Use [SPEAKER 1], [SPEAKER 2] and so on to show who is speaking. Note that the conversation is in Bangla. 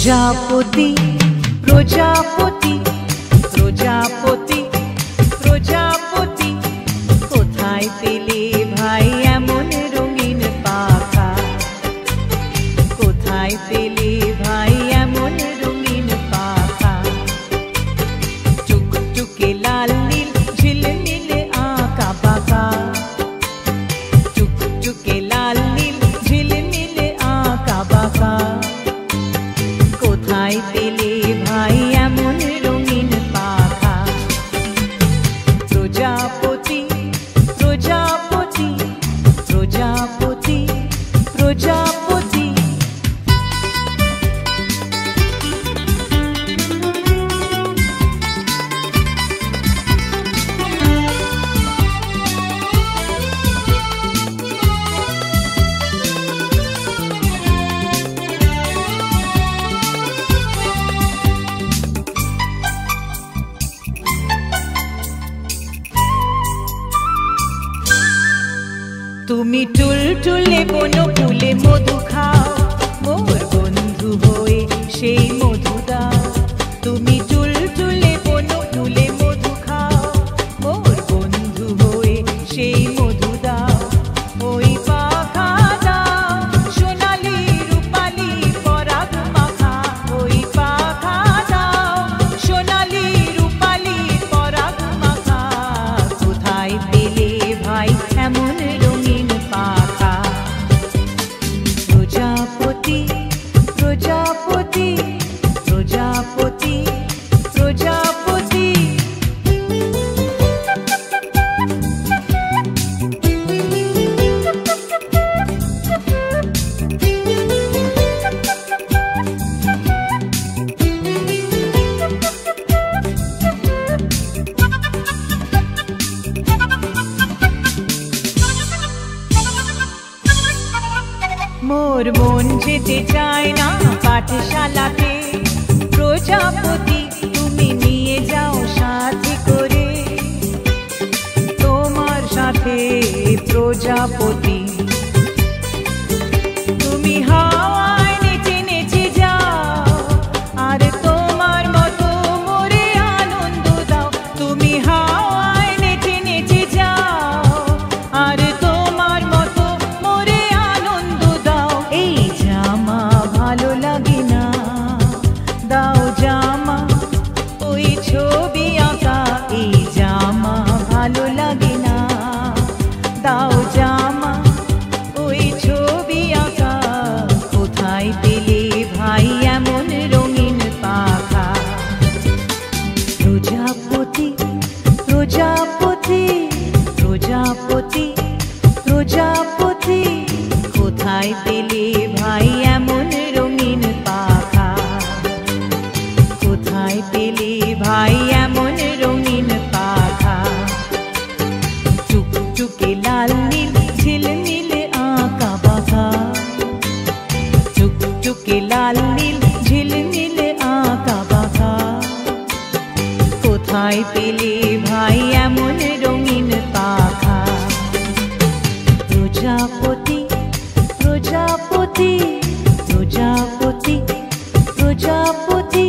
[SPEAKER 1] প্রজাপতি প্রজাপতি প্রজাপতি প্রজাপতি কোথায় পেলে ভাই এমন রঙিন পাখা? কোথায় পেলে ভাই এমন রঙিন পাখা? টুকটুকে লাল নীল ঝিলমিলে আঁকা বাঁকা, টুকটুকে লাল নীল ঝিলমিলে আঁকা বাঁকা। কোথায় পেলে ভাই এমন রঙিন পাখা? প্রজাপতি প্রজাপতি প্রজাপতি প্রজাপতি। তুমি টুলটুলে বনো ফুলে মধু খাও, মোর বন্ধু হয়ে সেই মধু দাও। তুমি টুলটুলে বনো ফুলে মধু খাও, মোর বন্ধু হয়ে সেই মধু দাও। ওই পাখা দাও সোনালি রূপালি পরাগ মাখা, ওই পাখা দাও সোনালি রূপালি পরাগ মাখা। কোথায় পেলে ভাই এমন রঙিন পাখা? প্রজাপতি প্রজাপতি প্রজাপতি প্রজাপতি। মোর মন যেতে চায় না পাঠশালাতে, প্রজাপতি তুমি নিয়ে যাও সাথে করে। তোমার সাথে প্রজাপতি তুমি হাওয়ায় নেচে নেচে যাও, আর তোমার মতো মোরে আনন্দ দাও। তুমি হাওয়ায় নেচে নেচে যাও, আর তোমার মতো মোরে আনন্দ দাও। এই জামা ভালো লাগে না, দাও জামা ওই ছবি আঁকা। এই জামা ভালো লাগে না, দাও জামা ওই ছবি আঁকা। কোথায় পেলে ভাই এমন রঙিন পাখা? প্রজাপতি প্রজাপতি প্রজাপতি প্রজাপতি কোথায় পেলে ভাই এমন রঙিন পাখা? কোথায় পেলে ভাই এমন রঙিন পাখা? টুকটুকে লাল নীল ঝিলমিলে আঁকা বাঁকা, টুকটুকে লাল নীল ঝিলমিলে আঁকা বাঁকা। কোথায় পেলে ভাই এমন রঙিন পাখা? প্রজাপতি প্রজাপতি প্রজাপতি প্রজাপতি।